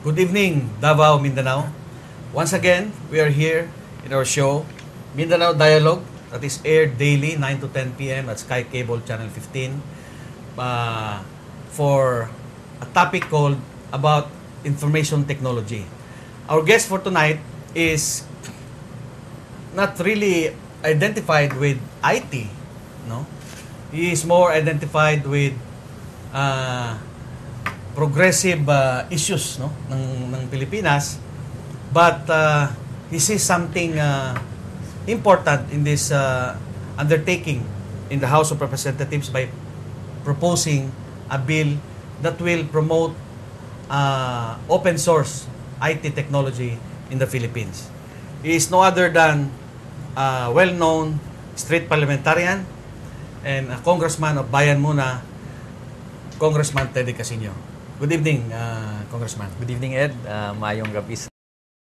Good evening, Davao, Mindanao. Once again, we are here in our show, Mindanao Dialogue, that is aired daily, 9 to 10 p.m. at Sky Cable Channel 15, for a topic called about information technology. Our guest for tonight is not really identified with IT, no? He is more identified with progressive issues, no, ng Pilipinas, but he sees something important in this undertaking in the House of Representatives by proposing a bill that will promote open source IT technology in the Philippines. He is no other than well-known street parliamentarian and a congressman of Bayan Muna, Congressman Teddy Casino. Good evening, Congressman. Good evening, Ed. Maayong gabi sa